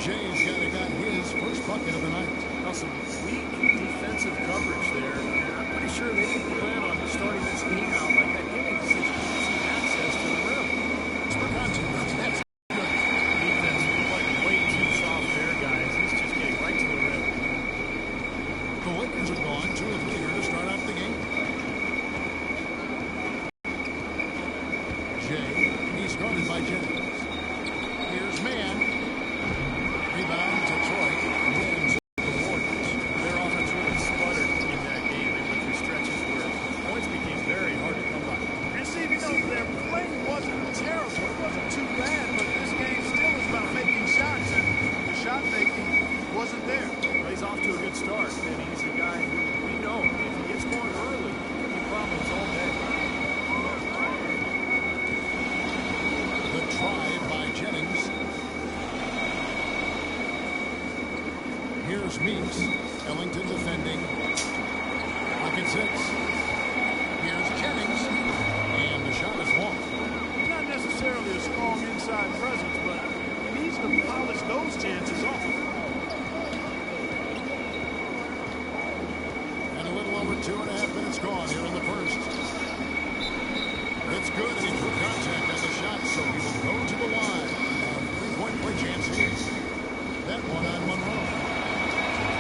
Jay's got his first bucket of the night. Now some weak defensive coverage there. I'm pretty sure they didn't plan on starting this game out like that, giving such easy access to the rim. That's good. Defense is playing way too soft there, guys. He's just getting right to the rim. The Lakers are gone 2 of 3 here to start out the game. Jay, he's guarded by Jennings. Here's Man. Rebound to Detroit. Wins the Warriors. Their offense really sputtered in that game. They went through stretches where points became very hard to come by. And see, you know, their play wasn't terrible. It wasn't too bad, but this game still is about making shots, and the shot making wasn't there. Well, he's off to a good start, and he's a guy who we know if he gets going early, he'll be problems all day. The drive by Jennings. Here's Meeks. Ellington defending. Pocket 6. Here's Jennings. And the shot is long. Not necessarily a strong inside presence, but he needs to polish those chances off. And a little over 2.5 minutes gone here in the first. It's good, and he drew contact on the shot, so he will go to the line. Three-point play chance here. That one on Monroe.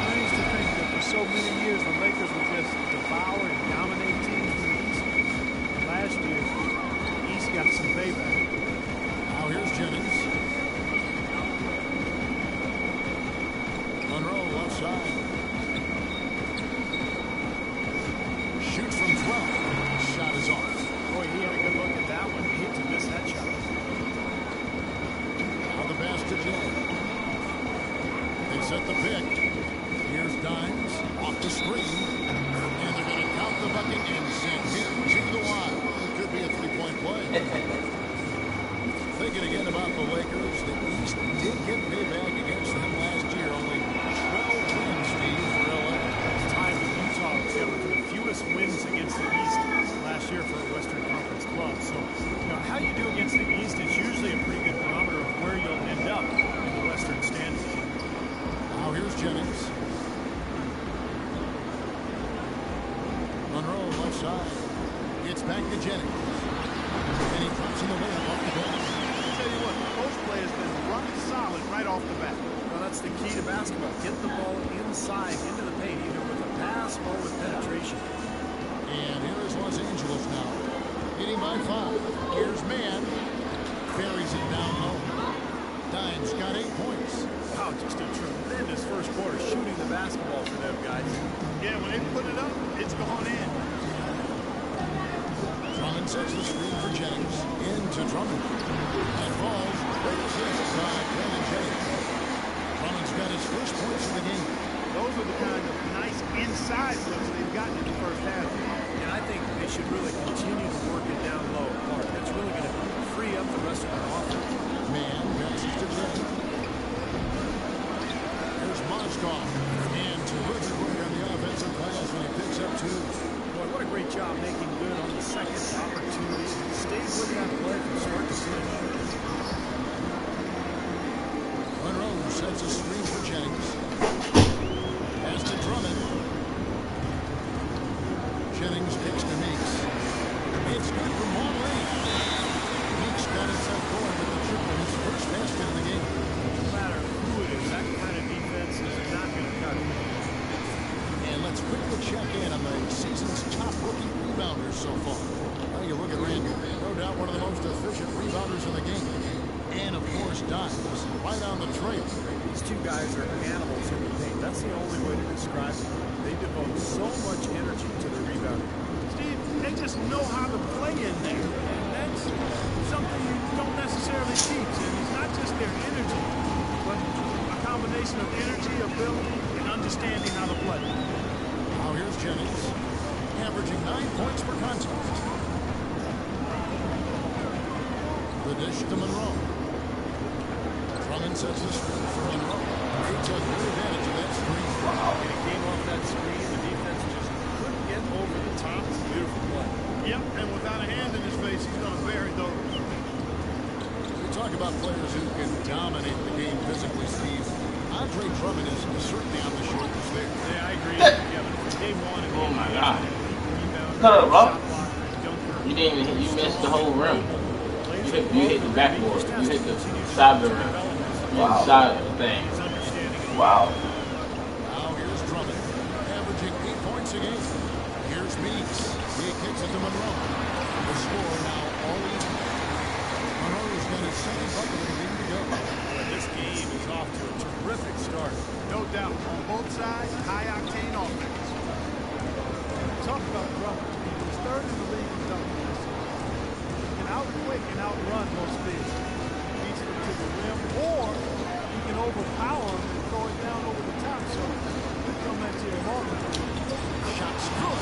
Strange to think that for so many years the Lakers would just devour and dominate teams in the East. Last year, the East got some payback. Now here's Jennings. Monroe left side. Shoots from 12. Shot is off. Boy, he had a good look at that one. He hate to miss that shot. Now the pass to Jay. They set the pick. Here's Dimes off the screen. And they're going to count the bucket and send him to the line. It could be a three-point play. Thinking again about the Lakers, the East did get payback against them last year. Only 12 wins, Steve, for LA. It's time that Utah was able to the fewest wins against the East last year for a Western Conference club. So, you know, how you do against the East is usually a pretty good barometer of where you'll end up in the Western standings. Now here's Jennings. Monroe left side. It's back to Jennings. And he drops in the layup off the bench. I'll tell you what, the post play has been running solid right off the bat. Well, that's the key to basketball. Get the ball inside, into the paint, either with a pass or with penetration. And here is Los Angeles now. Leading by 5. Here's Man. Buries it down low. Dimes got 8 points. Wow, just a tremendous first quarter shooting the basketball for them guys. Yeah, when they put it up, it's gone in. Drummond sets the screen for Jennings. Into Drummond. And falls. Great assist by Brandon Jennings. Drummond's got his first points of the game. Those are the kind of nice inside looks they've gotten in the first half. And I think they should really continue to work it down low. That's really going to free up the rest of their offense. Man passes to Jennings. There's Mozgov. And terrific work on the offensive glass when he picks up 2. Boy, what a great job making good on the second opportunity. Stayed with that play from start to finish. Monroe sets a screen for Jennings. Pass to Drummond. Jennings kicks to Meeks. It's good from long range. Meeks got himself going with the triple, his first basket of the game. No matter who it is, that kind of defense is not going to cut it. And let's quickly check in on the season's top rookie rebounders so far. Well, you look at Randall, no doubt one of the most efficient rebounders in the game. And, of course, Dimes, right on the trail. These two guys are animals in the paint. That's the only way to describe them. They devote so much energy to the rebounding. Steve, they just know how to play in there. And that's something you don't necessarily teach. And it's not just their energy, but a combination of energy, ability, and understanding how to play. Now here's Jennings, averaging 9 points per contest. The dish to Monroe. Drummond sets the screen for Monroe. He took good advantage of that screen. And it came off that screen. The defense just couldn't get over the top. Beautiful play. Yep, and without a hand in his face, he's going to bury those. We talk about players who can dominate the game physically, Steve. Trey Drummond is certainly on the shoulders there. Yeah, I agree. Yeah, but game one. Oh my God. Rebound, Cut up, bro. shot blocker, dunker. You didn't even hit, you missed the whole rim. You hit the backboard. You hit the side of the rim. Wow. Side of the thing. Wow. Now here's Drummond, averaging 8 points a game. Here's Meeks. He kicks it to Monroe. The score now all even. Monroe's got his second bucket of the game to go. This game is off to a terrific start. No doubt. On both sides, high-octane offense. Talk about Drummond. He's third in the league in dunking this year. He can out-quick and outrun most bigs. Beats him to the rim, or he can overpower him and throw it down over the top. So we come at you moment. Shots good.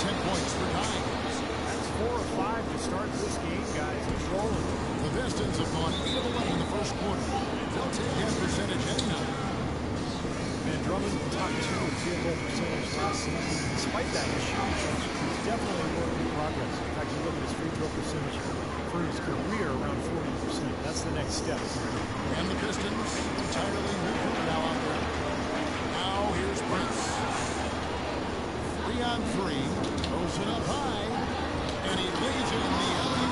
10 points for Dimes. That's 4 or 5 to start this game, guys. He's rolling. The Pistons have gone 8 of 11 in the first quarter. They'll take that percentage anyhow. And Drummond top 2 in field goal percentage last season. Despite that issue, he's definitely a work in progress. In fact, you look at his free throw percentage for his career, around 40%. That's the next step. And the Pistons entirely new crew now out there. Now here's Prince. 3 on 3. Throws it up high. And he lays it in the alley.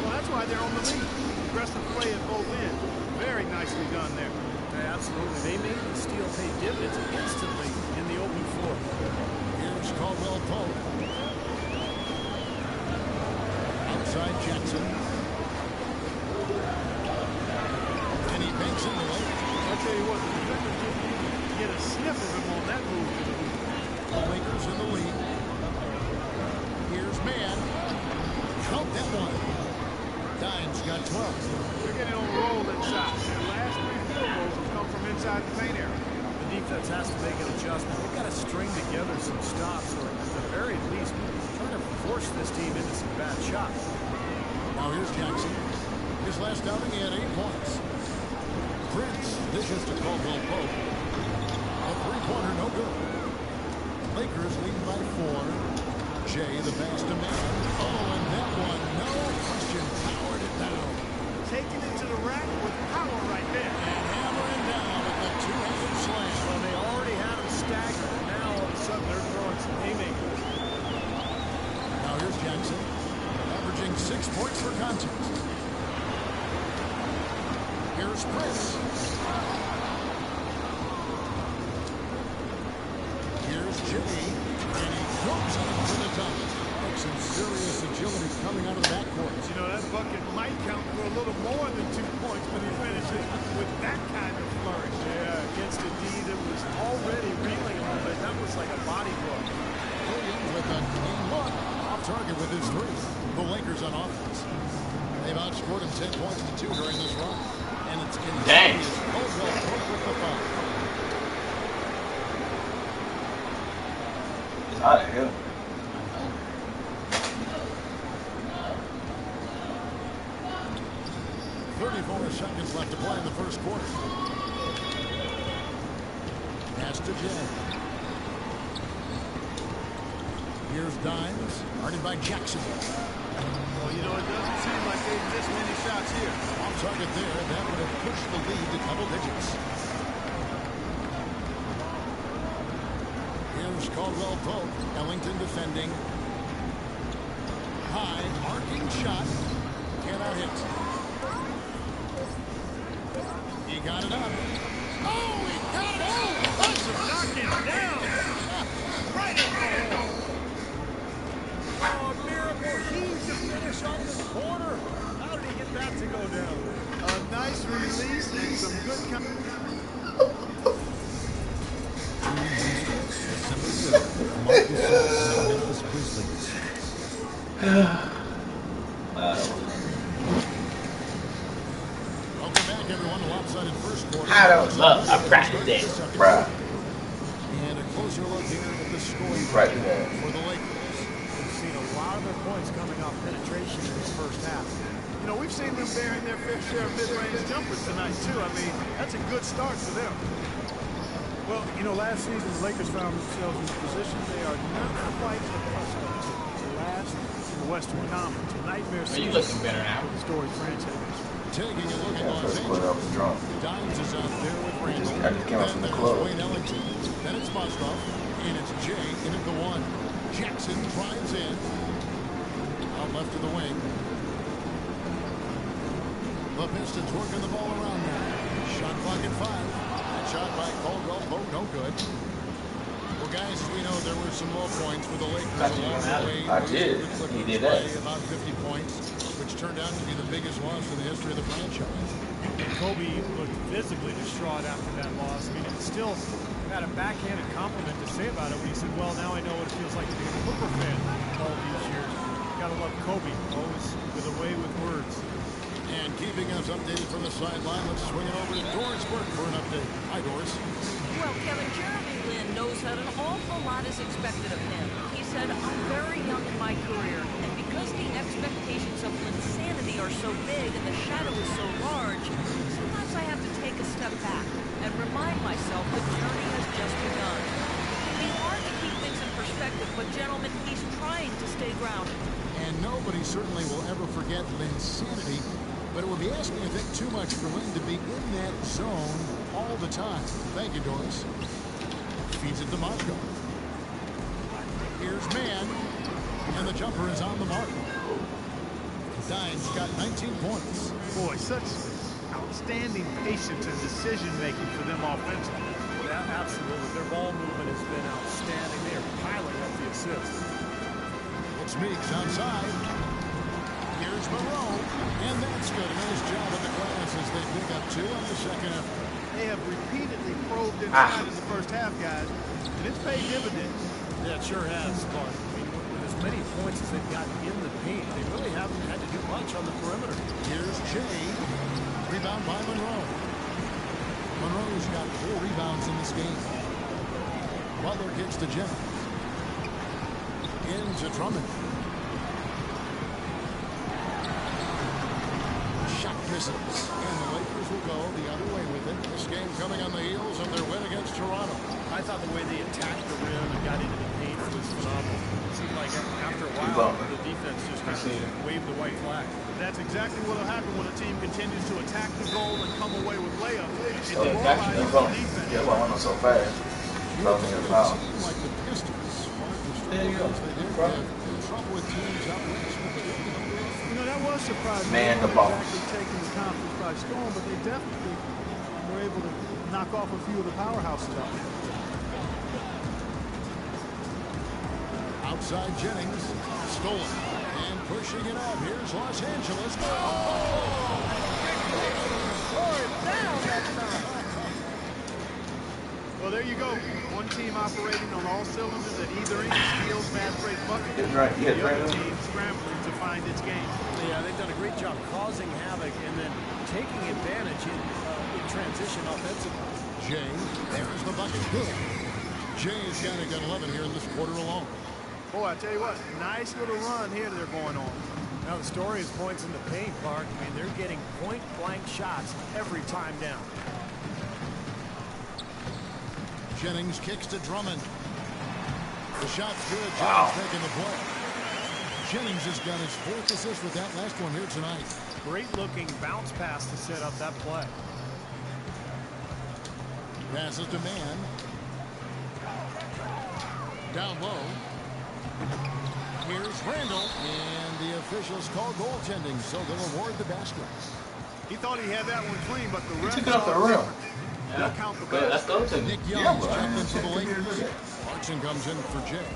Well, that's why they're on the lead. Aggressive play at both ends. Very nicely done there. Yeah, absolutely. They made the steal pay dividends instantly in the open floor. Here's Caldwell Pope. Outside Jackson. And he banks into it. I'll tell you what, the defenders didn't even get a sniff of him on that move. The Lakers in the lead. Here's Mann. Count that one. Dimes got 12. They're getting on a roll inside. Their last 3 field goals have come from inside the paint area. The defense has to make an adjustment. They've got to string together some stops, or at the very least, try to force this team into some bad shots. Now here's Jackson. His last outing, he had 8 points. Prince dishes to Caldwell Pope. A three-pointer, no good. Lakers lead by 4. Jay, the pass to Mann. Oh, and that one, no question, powered it down. Taking it to the rack with power right there. And hammering down with the two-handed slam. Well, they already had him staggered, and now all of a sudden they're throwing some haymakers. Now here's Jackson, averaging 6 points per contest. Here's Prince. Here's Jimmy, and he goes up to the top. Like some serious agility coming out of the backcourt. You know, that bucket might count for a little more than 2 points, but he finishes with that kind of flourish. Yeah, against a D that was already reeling on, but that was like a body blow. Williams with a clean look, off target with his 3. The Lakers on offense. They've outscored him 10 points to 2 during this run. And it's Dang. Caldwell Pope with the foul. It's out of here. Seconds left to play in the first quarter. Pass to Jay. Here's Dimes, guarded by Jackson. Well, you know, it doesn't seem like they've missed many shots here. Off target there, that would have pushed the lead to double digits. Here's Caldwell Pope. Ellington defending. High, arcing shot. Cannot hit. He got it up. Oh, he got it out! That's a knock him down! Right in the hole! Oh, a miracle heave to finish on this corner. How did he get that to go down? A nice release and some good Welcome back, everyone, to lopsided first quarter. I don't love. I practiced it. Bruh. And a closer look here at the scoring Practice that. for the Lakers. We've seen a lot of their points coming off penetration in this first half. You know, we've seen them bearing their fair share of mid-range jumpers tonight, too. I mean, that's a good start for them. Well, you know, last season the Lakers found themselves in a position they are not quite accustomed to. Last in the Western Conference, a nightmare Are season you looking better now? for the storied franchise. Taking a look at Yeah, Los first quarter I Angeles. was drunk. Dimes is out there with Randall. I just came out from the club. Wayne Ellington. Then it's Moskov. And it's Jay in at the 1. Jackson drives in. Out left to the wing. The Pistons working the ball around now. Shot clock at 5. That shot by Caldwell. Oh, no good. Well, guys, as we know, there were some low points for the Lakers along the way. I did. He did that. About 50 points, which turned out to be the biggest loss in the history of the franchise. And Kobe looked visibly distraught after that loss. I mean, it still had a backhanded compliment to say about it when he said, well, now I know what it feels like to be a Clipper fan all these years. Gotta love Kobe, always with a way with words. And keeping us updated from the sideline, let's swing it over to Doris Burke for an update. Hi, Doris. Well, Kevin, Jeremy Lin knows that an awful lot is expected of him. He said, I'm very young in my career, and because the expectations of Linsanity are so big and the shadow is so large, sometimes I have to take a step back and remind myself the journey has just begun. It can be hard to keep things in perspective, but gentlemen, he's trying to stay grounded. And nobody certainly will ever forget Linsanity, but it would be asking, I think, too much for Lin to be in that zone all the time. Thank you, Doris. Feeds it to Moscow. Here's Mann, and the jumper is on the mark. Dimes got 19 points. Boy, such outstanding patience and decision-making for them offensively. Yeah, absolutely. Their ball movement has been outstanding. They are piling up the assists. It's Meeks outside. Here's Monroe, and that's good. A nice job of the glass as they pick up 2 on the second effort. They have repeatedly probed inside in the first half, guys, and it's paid dividends. Yeah, it sure has, Clark. I mean, with as many points as they've gotten in the paint, they really haven't had to do much on the perimeter. Here's Jay. Rebound by Monroe. Monroe's got 4 rebounds in this game. Butler kicks to Jennings. Into Drummond. Shot misses. And the Lakers will go the other way with it. This game coming on the heels of their win against Toronto. I thought the way they attacked the rim and got into the paint was phenomenal. It seemed like after a while, the defense just kind of waved the white flag. That's exactly what will happen when a team continues to attack the goal and come away with layups. It Oh, gotcha. demoralizes That's the defense. Yeah, well, I went so fast. Probably a foul. Like the Pistons. There you go. Trouble with teams out west. You know, that was surprising. Man, They the weren't ball. exactly taking the conference by storm, but they definitely were able to knock off a few of the powerhouses out there. Outside Jennings. Stolen. And pushing it up. Here's Los Angeles. Well, there you go. One team operating on all cylinders at either end. Steals, fast break bucket. It's right. Yeah, it's The right. other team scrambling to find its game. Yeah, they've done a great job causing havoc and then taking advantage in transition offensively. Jay. There's the bucket. Good. Jay's got 11 here in this quarter alone. Boy, I tell you what, nice little run here they're going on. Now the story is points in the paint, Clark. I mean, they're getting point-blank shots every time down. Jennings kicks to Drummond. The shot's good. Jennings making the play. Jennings has got his 4th assist with that last one here tonight. Great-looking bounce pass to set up that play. Passes to Mann. Down low. Here's Randall. And the officials call goaltending, so they'll award the basket. He thought he had that one clean, but the ref took it off the saw it rim. different. They'll count the But let's best. go to Nick Yeah, Young's but I checked mean, into the take care of Lakers. it. Clarkson comes in for Jay.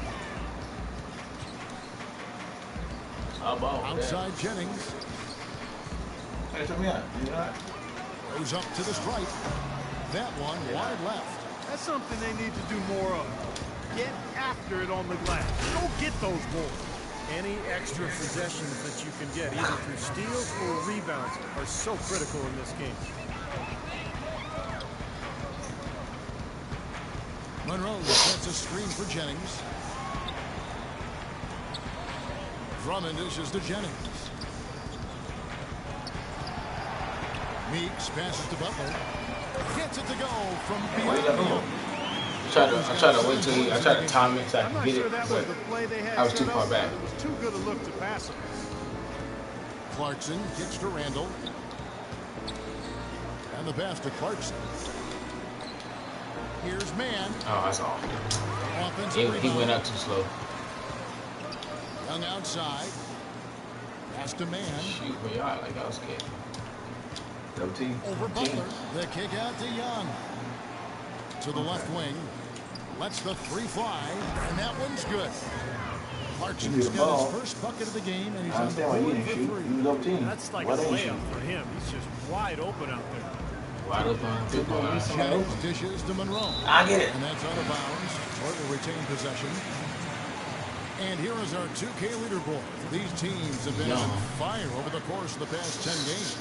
Outside Jennings. Hey, check me out. You all right? Goes up to the stripe. That one wide left. That's something they need to do more of. Get after it on the glass. Go get those boards. Any extra possessions that you can get, either through steals or rebounds, are so critical in this game. Monroe sets a screen for Jennings. Drummond dishes to Jennings. Meeks passes to Butler. Gets it to go from beyond the arc. I tried to wait till I tried to time it so I I'm could not get sure it, that but was the play they had I was set too far up. back. It was too good a look to pass him. Clarkson kicks to Randall. And the pass to Clarkson. Here's man. Oh, that's all. Offensive He went rebound. up too slow. Young outside. Pass to man. Shoot, but y'all like I was kidding. Double team. Over Butler. The kick out to Young. To the left wing. Lets the three fly. And that one's good. Clarkson's got his first bucket of the game, and he's on the board for three. That's like a layup for him. He's just wide open out there. Wide open. Jennings dishes to Monroe. I get it. And that's out of bounds. Detroit will retain possession. And here is our 2K leaderboard. These teams have been on fire over the course of the past 10 games.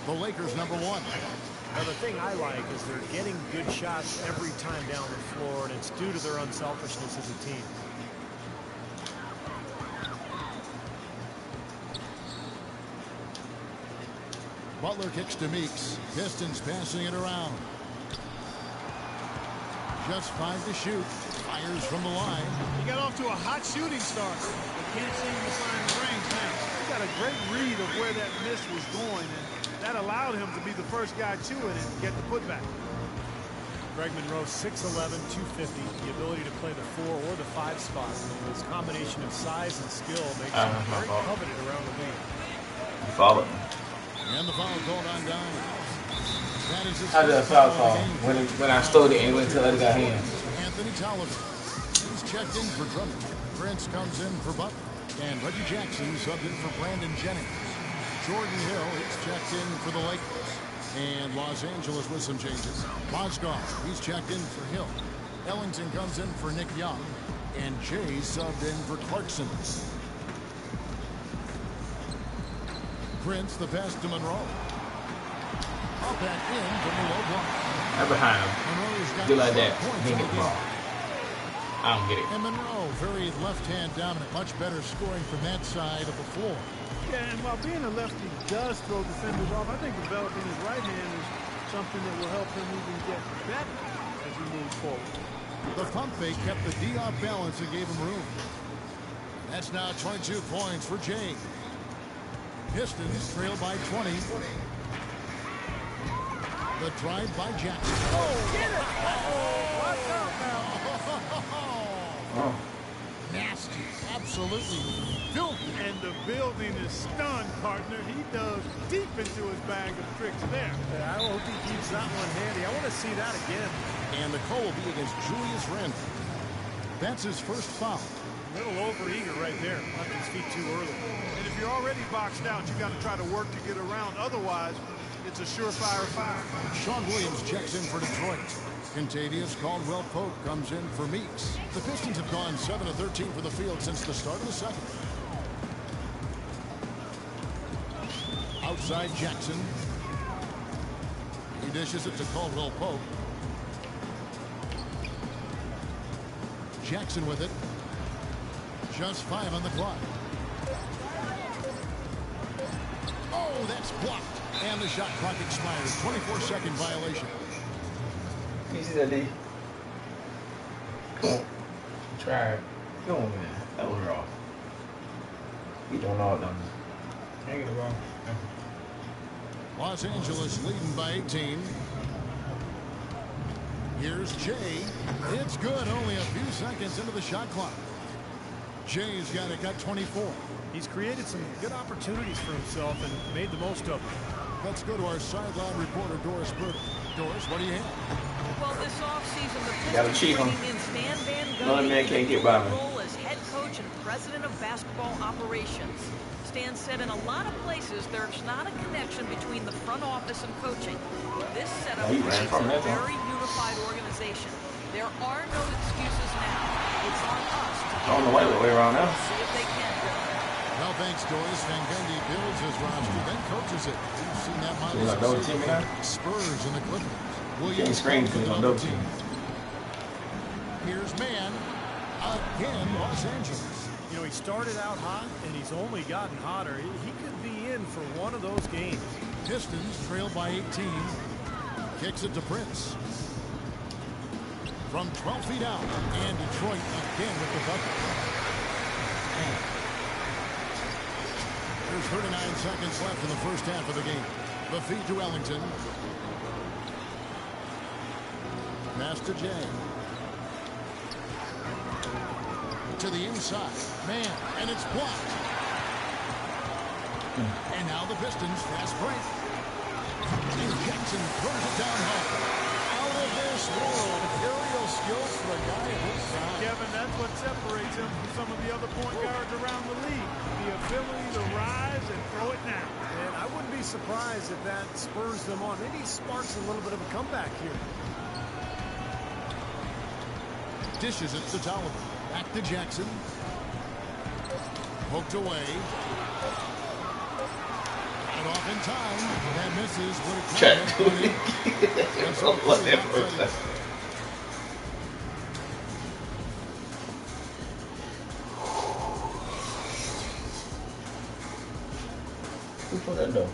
The Lakers #1. Now, the thing I like is they're getting good shots every time down the floor, and it's due to their unselfishness as a team. Butler kicks to Meeks. Pistons passing it around. Just 5 to shoot. Fires from the line. He got off to a hot shooting start, but can't seem to find the range now. He got a great read of where that miss was going, and that allowed him to be the first guy to it and get the putback. Greg Monroe, 6'11", 250, the ability to play the 4 or the 5 spot. This combination of size and skill makes him very coveted around the league. You follow him. And the foul called on Dime. That is his How did a foul call? When I stole it and went to the other guy's hands. Anthony Tolliver. He's checked in for Drummond. Prince comes in for Butler. And Reggie Jackson subbed in for Brandon Jennings. Jordan Hill is checked in for the Lakers. And Los Angeles with some changes. Mozgov, he's checked in for Hill. Ellington comes in for Nick Young. And Jay subbed in for Clarkson. Prince, the pass to Monroe. Up and in from the low block. Right behind him. Monroe's got Do like that. 12 points He in get the the ball. game. I don't get it. And Monroe, very left-hand dominant, much better scoring from that side of the floor. Yeah, and while being a lefty does throw defenders off, I think developing his right hand is something that will help him even get better as he moves forward. The pump fake kept the D off balance and gave him room. That's now 22 points for Jay. Pistons trail by 20. The drive by Jackson. Oh, get it! Watch out now. Nasty. Absolutely filthy. And the building is stunned, partner. He dove deep into his bag of tricks there. I hope he keeps that one handy. I want to see that again. And the call will be against Julius Randle. That's his first foul. A little overeager right there. Left his feet too early. And if you're already boxed out, you got to try to work to get around. Otherwise, it's a surefire foul. Sean Williams checks in for Detroit. Contavious Caldwell-Pope comes in for Meeks. The Pistons have gone 7 of 13 for the field since the start of the second. Outside Jackson. He dishes it to Caldwell-Pope. Jackson with it. Just 5 on the clock. Oh, that's blocked. And the shot clock expires. 24-second violation. You see that, D? Try it. Come on, man. That was raw. He don't know it, though. Hang it wrong. Los Angeles leading by 18. Here's Jay. It's good. Only a few seconds into the shot clock. Jay's got 24. He's created some good opportunities for himself and made the most of them. Let's go to our sideline reporter, Doris Burke. Doris, what do you have? Well, this offseason, the Gotta Pistons cheat him. bringing in Stan Van Another man can't get by me. role as head coach and president of basketball operations. Stan said in a lot of places there's not a connection between the front office and coaching. This setup he ran creates from a that, huh? very unified organization. There are no excuses now. It's on us to On the way around now. see if they can. Well, thanks, Doris. Van Gundy builds his roster, then coaches it. We've seen that You like double team now? Spurs and the Clippers. Can't screen because on double team. Here's man. Again, Los Angeles. You know, he started out hot, and he's only gotten hotter. He could be in for one of those games. Pistons trail by 18. Kicks it to Prince. From 12 feet out. And Detroit again with the bucket. There's 39 seconds left in the first half of the game. The feed to Ellington. pass to Jay. To the inside. Man, and it's blocked. And now the Pistons fast break. And Jackson throws it down hard. Out of this world. Aerial skills for a guy of his size. Kevin, that's what separates him from some of the other point guards around the league. The ability to rise and throw it now. And I wouldn't be surprised if that spurs them on. Maybe sparks a little bit of a comeback here. Dishes it to Tolliver. Back to Jackson. Poked away. And off in time. That misses. Check. What that? Who put that though?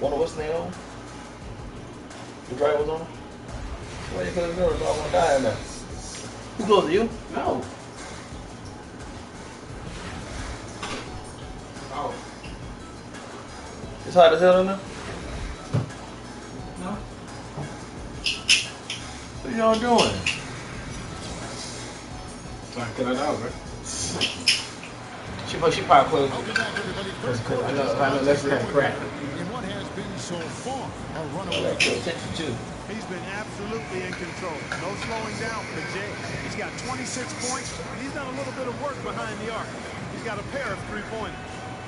One of what's name on? The drive was on? Why you put it there? I want to die in there. Who close to you? No. Oh. It's hot as hell in there? No. What are y'all doing? Trying to get it out, right? She probably closed. I know that's kind of crap. In what has been so far a runaway Pay attention too. He's been absolutely in control. No slowing down for Jay. He's got 26 points, and he's done a little bit of work behind the arc. He's got a pair of three-pointers.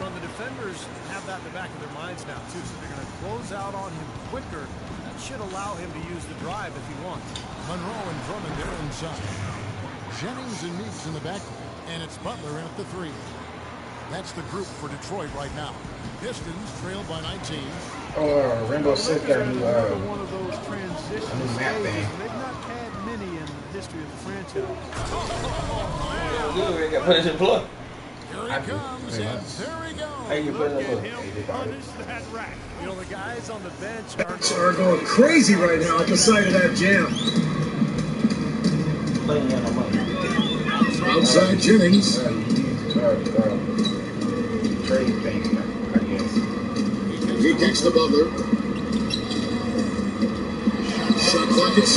Well, the defenders have that in the back of their minds now, too, so they're going to close out on him quicker. That should allow him to use the drive if he wants. Monroe and Drummond there inside. Jennings and Meeks in the backcourt, and it's Butler in at the three. That's the group for Detroit right now. Pistons trailed by 19. Rainbow Six got a new One of those transition map stages. thing. They've not had many in the history of the franchise. Good, we got put it in play. Here he comes, and there he goes. How you put it in Him punish that rack. You know, the guys on the bench are going crazy right now at the sight of that jam. Playing on the money. Outside Jennings. Trade thing, I guess. He kicks the Butler. Shot clock at 6.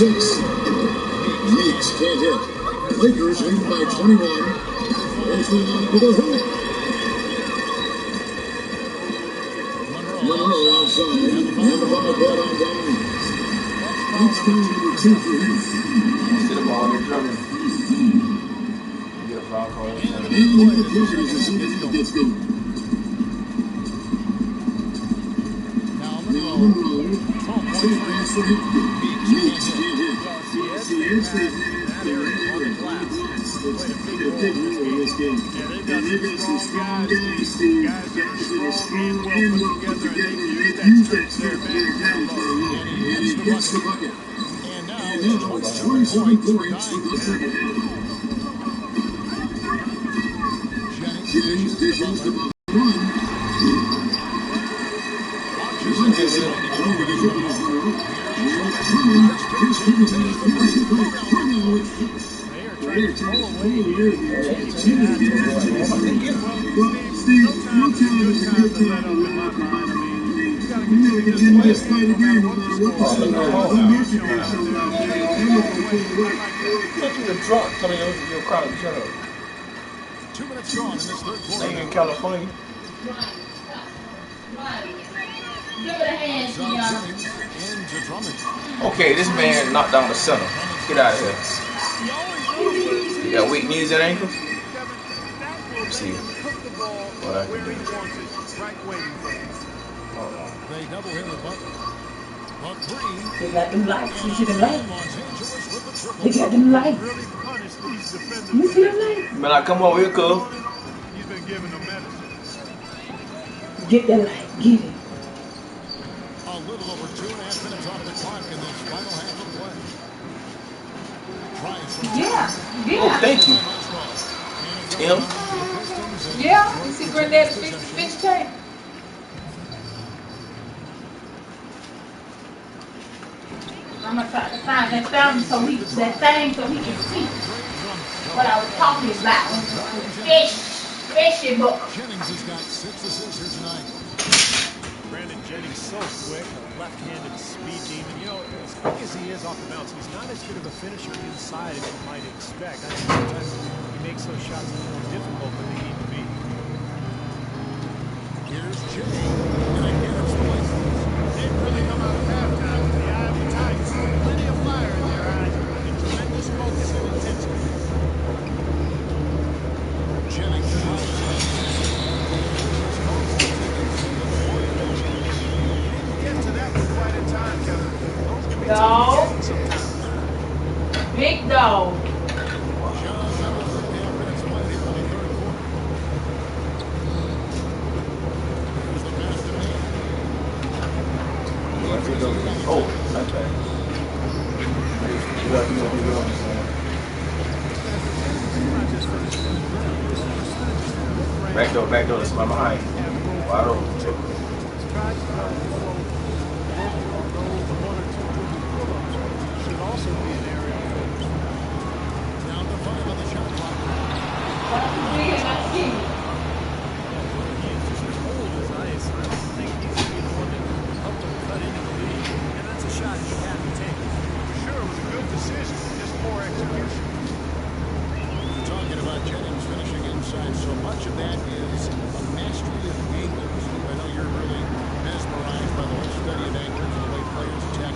Meeks can't hit. Lakers lead by 21. To the hoop. Monroe outside. And the ball brought on down. That's foul number 2 for him. See the ball, they're drumming. Get a foul call. And the Pistons as soon as he gets going. Now Monroe. Monroe. Take pass for him. Meeks can't hit. that area on the glass. Played a big role in this game. Yeah, they've got some strong guys, Steve. Guys that are strong and well put together, and they've used that strength to their advantage down low. And he hits the bucket. And now it's 27 points for points for Butler. Jennings Dishes to Butler. They are trying to pull away here. Sometimes it's a good time to let up in my mind. I mean, you got to continue this play no matter what the score Touch with the drunk, telling your crowd to shut up. 2 minutes gone in this third Staying quarter. in California. Give it a hand, Jennings into Drummond. Okay, this man knocked down the center. Get out of here. You got weak knees and ankles? See what I can do. They double him with Butler. But Green. They got them lights. You see them lights? Los Angeles with the triple. They got them lights. Really punish these defenders. You see them lights? Man, I come over here, cool. He's been giving them medicine. Get that light. Get it. A little over 2.5 minutes off the clock in this final half of play. Tries from Yeah. Oh, Yeah. thank you. Tim? Yeah. You see Granddaddy fix the fish tank? I'm gonna try to find that thing so he can see what I was talking about. Fishy book. Jennings has got 6 assists here tonight. Brandon Jennings so quick, a left-handed speed demon. You know, it's quick as he is off the bounce, he's not as good of a finisher inside as you might expect. I think sometimes he makes those shots a little more difficult than they need to be. Here's Jimmy, and again it's the Lakers. They've really come out of halftime with the eye of the Tigers. Plenty of fire in their eyes and tremendous focus and intensity. Jennings Get to that one quite in time, Kevin. Those can be tough Dog. to get sometimes. Big dog. Oh, that's bad. Back door, that's my behind. Wide open. Should also be an area. down to 5 on the shot clock. He is just as old as ice. I don't think he's going to be the one that helped him cut into the lead. And that's a shot he had to take. For sure, it was a good decision. Just poor execution. We're talking about Jennings finishing inside. So much of that is a mastery of angles. I know you're really mesmerized by the whole study of angles and the way players attack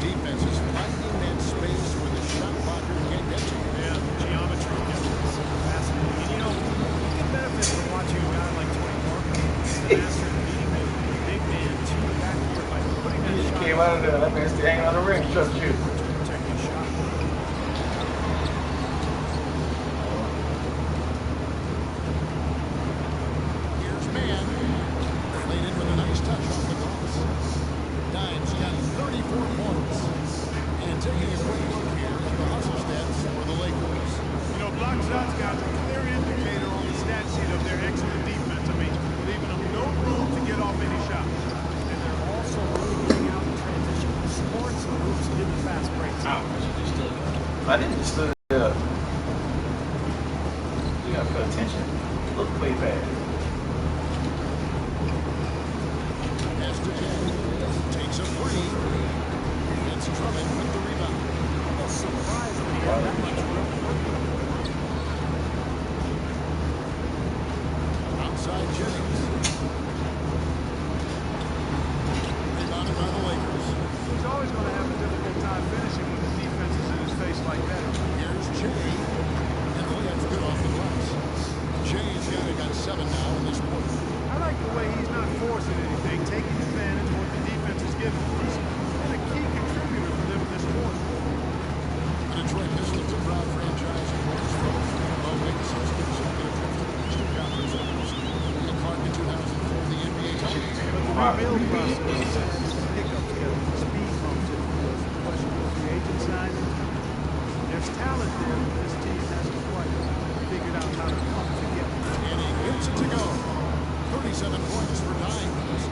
defenses, finding that space where the shot blocker can't get to. Yeah, the geometry is fascinating. And you know, you can benefit from watching a guy like Tony Parker. He's the master of beating the big man to the backcourt by putting that shot. Came out of there, that man's still hanging on the ring. Trust you. To protect his shot. Here's Man. Played in with a nice touch off the cross. Dimes got 34 points. And taking a quick look here at the hustle stats for the Lakers. You know, block shots got a clear indicator on the stat sheet of their excellent defense. I mean, leaving them no room to get off any shot. And they're also really getting out in transition. Scoring some moves in the fast break. I didn't just stood up. You gotta pay attention. Look way back. Pass to Jennings. Takes a free. It's Drummond with the rebound. Almost surprised that he had that much room. Outside Jennings. Rebounded by the Lakers. He's always going to have a difficult time finishing when the defense is in his face like that. Here's Jay. And the layup's good off the glass. Jay's got 7 now in this quarter. I like the way he's not forcing anything, taking advantage of what the defense is giving him. He's been a key contributor for them in this quarter. The Detroit Pistons, a proud franchise, of course, rose from the low 86 consecutive trips to the Eastern Conference Finals. And Clark in 2004, the NBA title. But the rebuild process has some hiccups, Kevin. The speed bumps, if you will. The question of free agent signing. There's talent there, but this team hasn't quite figured out how to come together. And he gets it to go. 37 points for Dimes.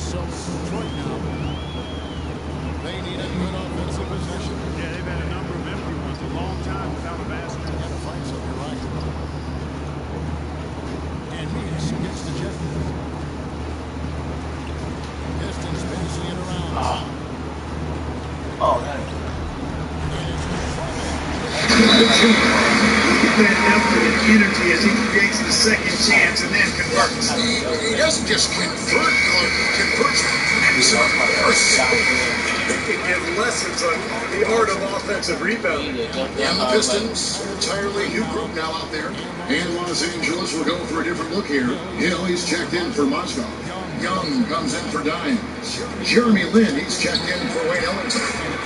So it's Detroit now. They need a good offensive possession. Yeah, they've had a number of empty ones, a long time without a basket. Got to find something right. And Meeks gets the Jennings. Pistons passing it around. Oh, nice. And it's That effort and energy as he creates the second chance and then converts. He doesn't just convert, converts He gives lessons on the art of offensive rebounding. And the Pistons, an entirely new group now out there. And Los Angeles will go for a different look here. Hill, he's checked in for Moscow. Young comes in for Dimes. Jeremy Lin, he's checked in for Wayne Ellington.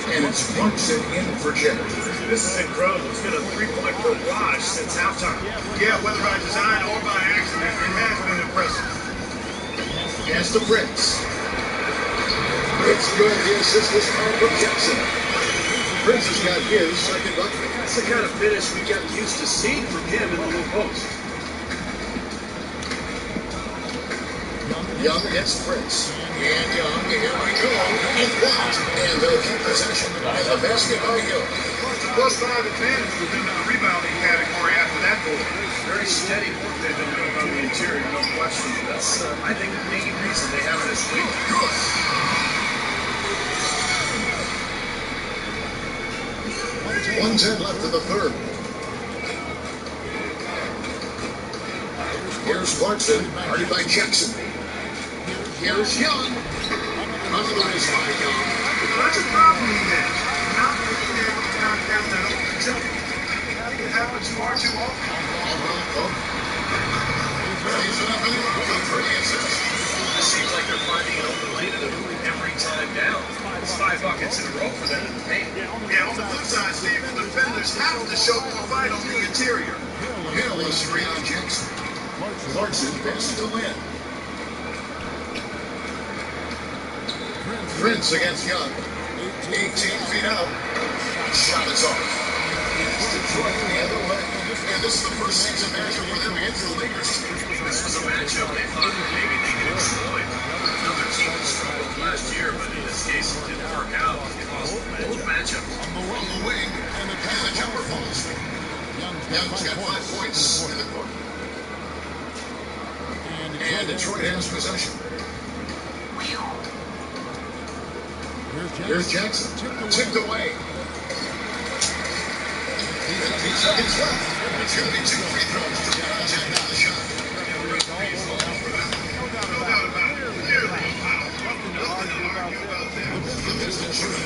And it's Brunson in for Jennings. This is incredible. It's been a three-point barrage since halftime. Yeah, whether by design or by accident, it has been impressive. Pass to Prince. It's good. The assist was found from Jackson. Prince has got his second bucket. That's the kind of finish we got used to seeing from him in the low post. Young hits Prince. And Young, here we go. And blocked. And they'll keep possession. And the basket by Hill. +5 advantage within the rebounding category after that goal. Very steady work they've been doing on the interior, no question. That's, I think, the main reason they have this lead. Good. 1:10 left in the third. Here's Clarkson, guarded by Jackson. Here's Young. Otherwise by Young. That's a problem there. Not being able to knock down that open jump. It happens far too often. It seems like they're finding an open lane every time down. It's 5 buckets in a row for them in the paint. Yeah, on the flip side, Steve, the defenders have to show the fight on the interior. Hill is free on Jackson. Clarkson passes to Lynn. Prince against Young. 18 feet out. Shot is off. It's Detroit the other way. And this is the first season matchup for them against the Lakers. This was a matchup they thought maybe they could exploit. Another team struggled last year, but in this case it didn't work out. They lost both matchups. On the wing, and the jumper falls. Young's got 5 points in the quarter. And Detroit has possession. Here's Jackson. Tipped away. 15 seconds left. It's going to be 2 free throws to contact on the shot. No doubt about it. Clearly a foul. Nothing to argue about there. The Pistons shooting.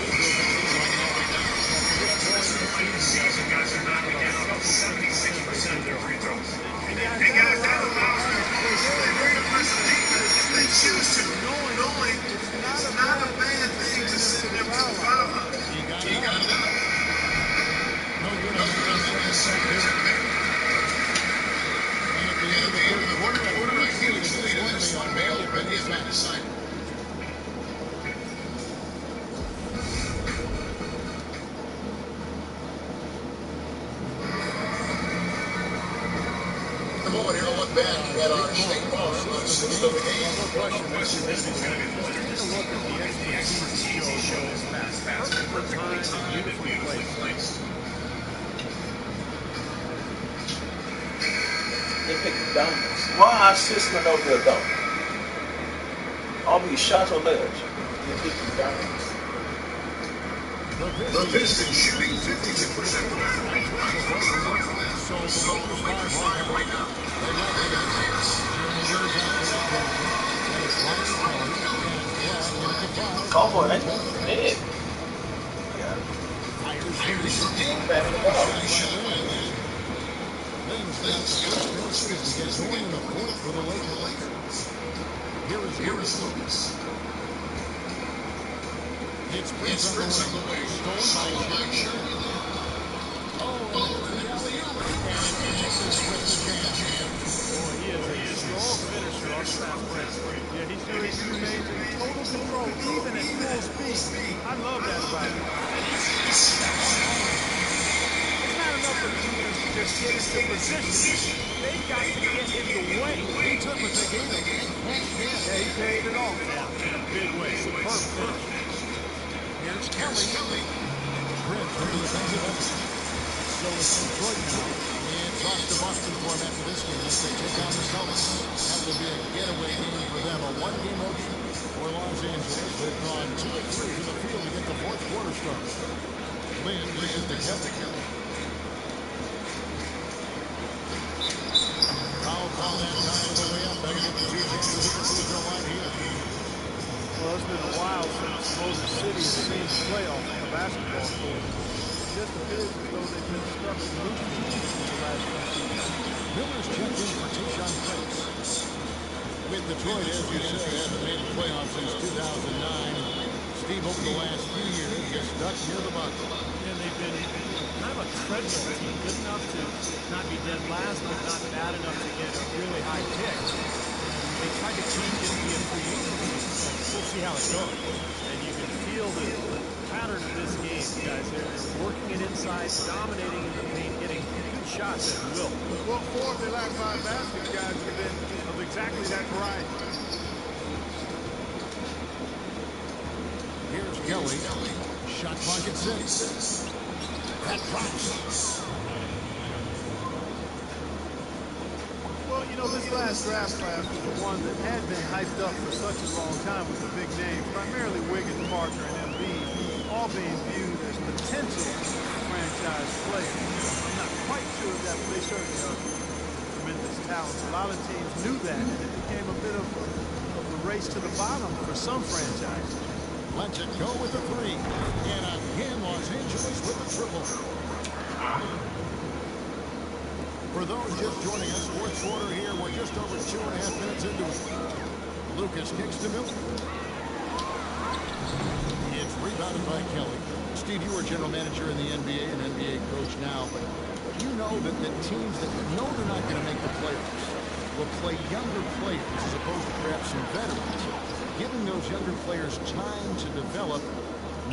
Season guys are knocking down about 76% of their free throws. Hey guys, that allows them to play very aggressive defense if they choose to, knowing it's not a bad thing to send them to the foul line. He got it out. No good on the second. And at the end of the quarter, I feel it's lead in this one, Bale, but he has not decided. Moment here to look back at our state bar since the game. No question, this is going to be close. Take a look at the expertise he shows fast, perfectly timed and beautifully placed. They pick dummies. Why assist when they'll be a dummy? All these shots on ledge. They pick dummies. The Pistons shooting 52% from that. So the Lakers right now. Call for it. Big. Yeah. Back it up. Going in the fourth for the Lakers. Here is Lucas. It's Prince on the way. Stolen by Jeremy Lin. Boy, he is a strong finisher off fast break. Yeah, he remains in total control, even at full speed. I love that about him. It's not enough for defenders to just get into position. They've got to get in the way. He took what they gave him. Yeah, he paid it off. Yeah, in a big way. Superb finish. Here's Kelly. Prince into the defensive end. So it's Detroit now. It's off to Boston for them after this game as they take on the Celtics. That will be a getaway game for them. A one-game opener for Los Angeles. They've drawn 2 of 3 to the field to get the fourth quarter started. Lynn is to Kelly. Foul call that time of the way up. Better get the 2 chances to the free throw line here. Well, it's been a while since Motor City has seen playoff on the basketball court. It just appears as though they've been stuck in looping in the last few seasons. Miller's checked in for Tayshaun Prince. With Detroit, as you said, hasn't made the playoffs since 2009. Steve, over the last few years, gets stuck near the bottom. And they've been kind of a treadmill team, good enough to not be dead last, but not bad enough to get a really high pick. And they tried to change it via free agency. We'll see how it goes. And you can feel the pattern of this game, guys. They're working it inside, dominating in the paint, getting good shots at will. Well, 4 of their last 5 baskets, guys, have been of exactly that variety. Here's Kelly. Shot clock at 6. That drops. Well, you know, this last draft class was the one that had been hyped up for such a long time with the big names, primarily Wiggins, Parker, and Embiid, all being viewed as potential franchise franchise players. I'm not quite sure that they certainly are tremendous talents. A lot of teams knew that, and it became a bit of a race to the bottom for some franchises. Let's it go with the three. And again, Los Angeles with the triple. For those just joining us, fourth quarter here. We're just over 2.5 minutes into it. Lucas kicks to Miller. It's rebounded by Kelly. Steve, you were general manager in the NBA and NBA coach now, but you know that the teams that know they're not going to make the playoffs will play younger players as opposed to perhaps some veterans, giving those younger players time to develop,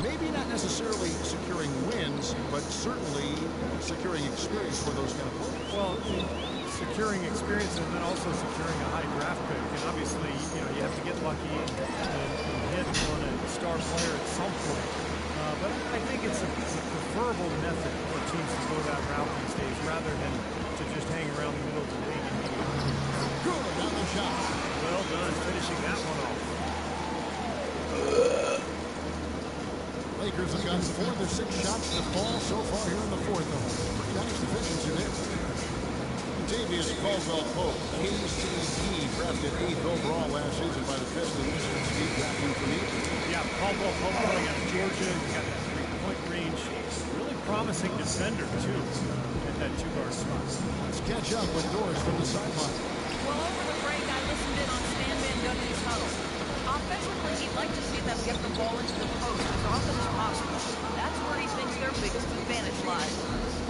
maybe not necessarily securing wins, but certainly securing experience for those kind of players. Well, securing experience and then also securing a high draft pick. And obviously, you have to get lucky and hit on a star player at some point. But I think it's a preferable method for teams to go that route these days rather than to just hang around the middle of the league. Good on the shot. Well done, finishing that one off. Lakers have got 4 of their 6 shots to fall so far here in the fourth. Pretty nice efficiency there. Davius Caldwell-Pope, KCP, drafted 8th overall last season by the Pistons. Steve, drafting for me. Yeah, Caldwell-Pope playing out of Georgia. He's got that three-point range. Really promising defender, too, at that two-guard spot. Let's catch up with Doris from the sideline. Well, over the break, I listened in on Stan Van Gundy's huddle. Offensively, he'd like to see them get the ball into the post as often as possible. That's where he thinks their biggest advantage lies.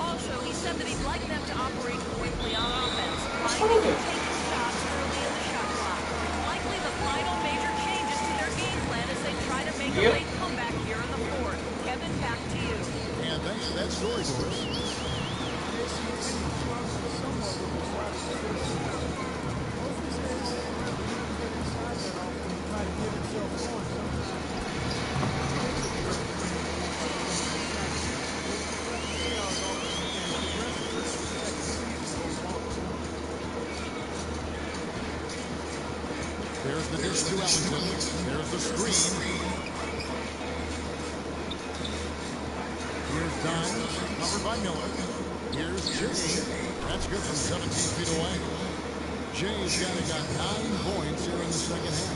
Also, he said that he'd like them to operate quickly on offense, finding and taking shots early in the shot clock. Likely the final major changes to their game plan as they try to make a late comeback here in the fourth. Kevin, back to you. And thanks for that story, Doris. There's the dish to Ellington. There's the screen. Here's Dimes, covered by Miller. Here's Jay. That's good from 17 feet away. Jay's got 9 points here in the second half.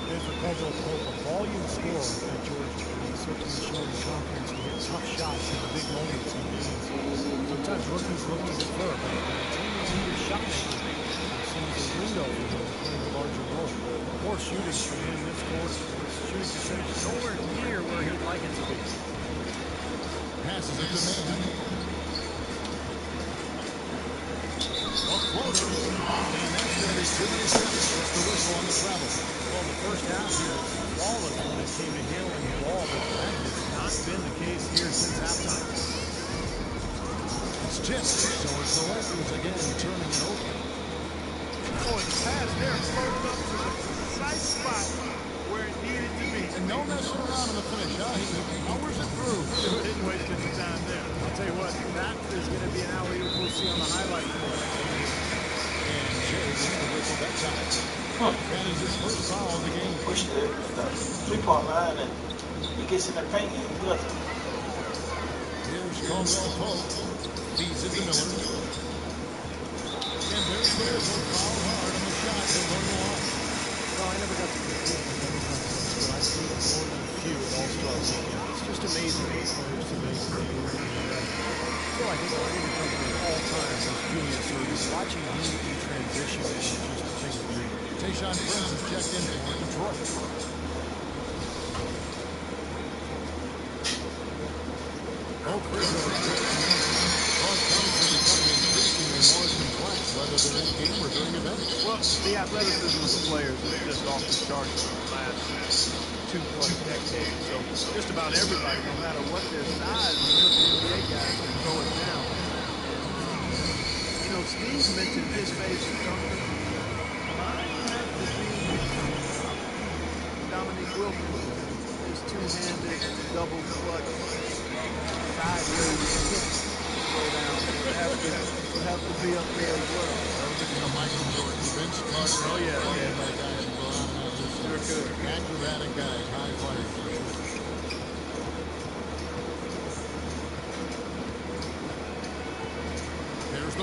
And for Caldwell-Pope, a volume scorer at Georgia. He's certainly showing confidence to hit tough shots in big moments in games. Sometimes rookies look to defer, but team leader shot making seems a window for him to play a larger role. More shooting for him this quarter. Shooting percentage nowhere near where he'd like it to be. Passes it to Mann. A floater. And that's going to be 2 minutes. That's the whistle on the travel. Well, the first half here was flawless when it came to handling the ball, but that has not been the case here since halftime. It's tipped, so it's the Lakers again turning it over. Oh, the pass there floated up to the precise spot where it needed to be. And no messing around in the finish, huh? He powers it through. Didn't waste any time there. I'll tell you what, that is going to be an alley-oop we'll see on the highlight reel. And Jay gets the whistle that time. That is his first foul of the game. Push the 3-point line and he gets in the paint and he does it. Here's Caldwell-Pope. Feeds it to Miller. And there's the whistle. Foul hard on the shot. He'll go to the line. Well, I never got to compete with any competition, but I've seen it more than a few at All-Star Weekend. It's just amazing. Players to make the game. So I think my favorite company of all time was Julius Erving. Watching him in transition is just a thing of beauty. Tayshaun Prince has checked in for Detroit. Oh, Chris, whether they're in game or during events. Well, the athleticism of the players is just off the charts in the last 2+ decades. So just about everybody, no matter what their size, the NBA guys can throw it down. You know, Steve mentioned his favorite company. Mine has to be Dominique Wilkins. His two-handed double clutch sideways kick throw down. Would have to be up there as well. Michael Jordan, Vince Carter. Oh, yeah. My guys go on and on. Sure could. Acrobatic guys, high flyers.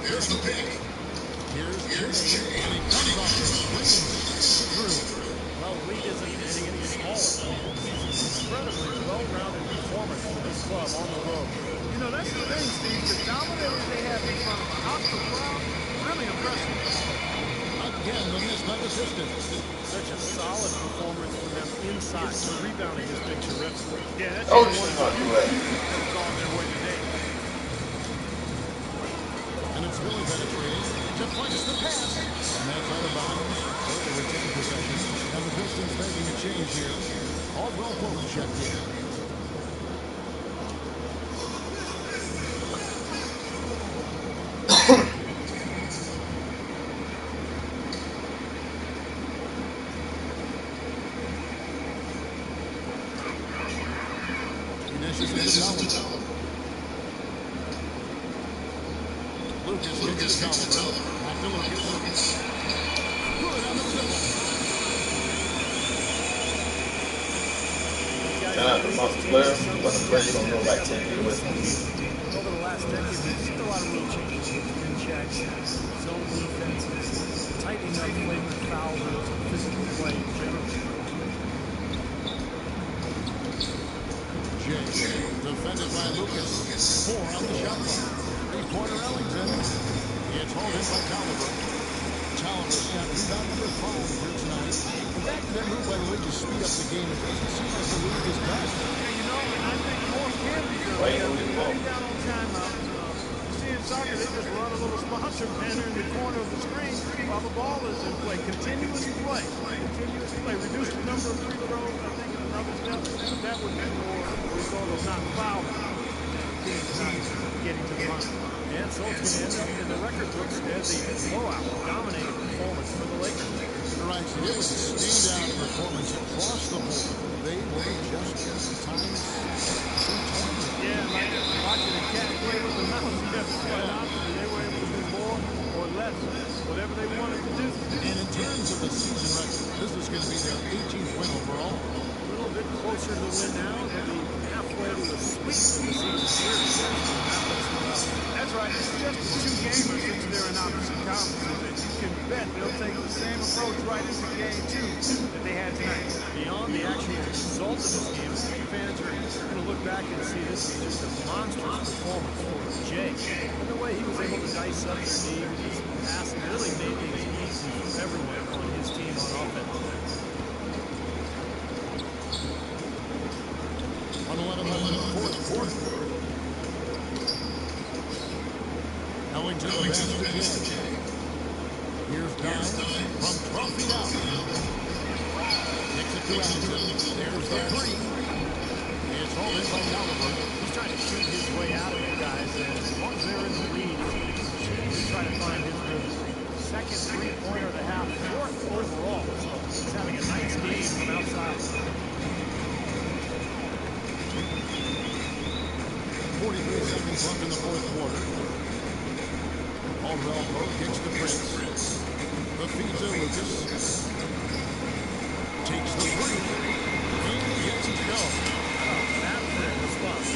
Here's the pick. Here's Jay. And he comes off the screen. Well, Reed isn't getting any smaller. He's an incredibly well-rounded performance for this club on the road. You know, that's the thing, Steve. The dominators they have in front of a hostile crowd, really impressive. Again, the miss by the Pistons. Such a solid performance from them inside. The rebounding has been terrific. Yeah, that's Oh, one she's of not the too few bad. teams that have gone their way today. And it's Billy penetrating. Deflects the pass. And that's out of bounds. They retain possession. And the Pistons making a change here. Aldwell Pope checked in. Lucas gets the towel. Back to Lucas. Good on the dribble. Shout out to Monster Player. Monster Player, you don't know like 10 feet away from me. Over the last decade, we've seen a lot of rule changes with pin checks, zone defenses, tightening up flagrant foul rules, and physical play in general. Jay, defended by Lucas. 4 on the shot clock. Three-pointer Ellington. It's hauled in by Tolliver. Tolliver's got rebound number 5 here tonight. And back to that move by the league to speed up the game. It doesn't seem like the league is done. Yeah, you know, and I think more can be done. Wait, They've who's the been ball? cutting down on timeouts. You see in soccer, they just run a little sponsor banner in the corner of the screen while the ball is in play. Continuous play. Continuous play. Reduce the number of free throws, I think, is another step. That would be more a result of not fouling. Teams not getting to the line. And so it's going to end up in the record books as a blowout, dominating performance for the Lakers. Right, so it was a standout performance across the board. They were just times 220. Yeah, like watching a cat play with a mouse. They were able to do more or less, whatever they wanted to do. And in terms of the season record, this is going to be their 18th win overall. A little bit closer to the win now. They'll be halfway to a sweep of the season series. That's right. It's just a two-gamer since they're in opposite conferences. And you can bet they'll take the same approach right into game 2 that they had tonight. Beyond the actual result of this game, fans are going to look back and see this is just a monstrous performance for Jay. And the way he was able to dice up their knee with his pass really made things easy for everyone on his team on offense. 111 in the fourth quarter. Ellington the pass to Jay. Here's Dines from 12 feet out. Kicks it to Ellington. There's the three. It's hauled in by Tolliver. He's trying to shoot his way out of it, guys. And as long as they're in the lead, he's going to continue to try to find his rhythm. Second three-pointer of the half, 4th overall. So he's having a nice game from outside. 43 seconds left in the fourth quarter. Aldwell Pope kicks to Prince. The feed to Lucas. Takes the three. And gets it to go. That's their response.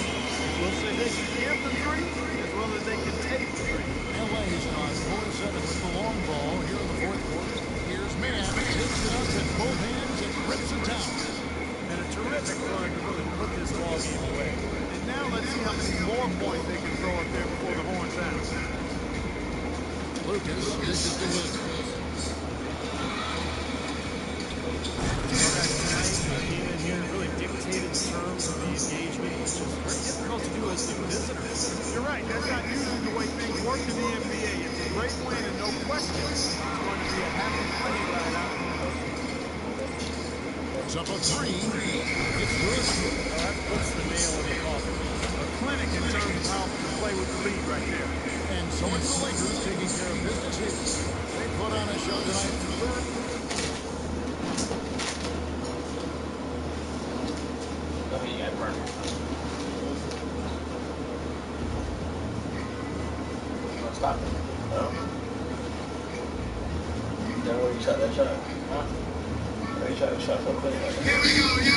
We'll say they can give the three as well as they can take the three. LA has gone 4-7 with the long ball here in the fourth quarter. Here's Mann. Takes it up with both hands and rips it down. And a terrific run to really put this ball game away. And now let's see how many more points they can throw up there before the horn sounds. Lucas dishes to Williams. Came in here and really dictated the terms of the engagement, which is very difficult to do as the visitor. You're right. That's not usually the way things work in the NBA. It's a great win and no question. It's going to be a happy play right out. It's up a three. It's good. That puts the nail in the coffin. A clinic in terms of how to play with the lead right there. And so it's the Lakers taking care of business here. They put on a show tonight. Oh, you got burned. Stop it. No. Then when you shot that shot, huh? You shot that shot so quick. Here we go, yo.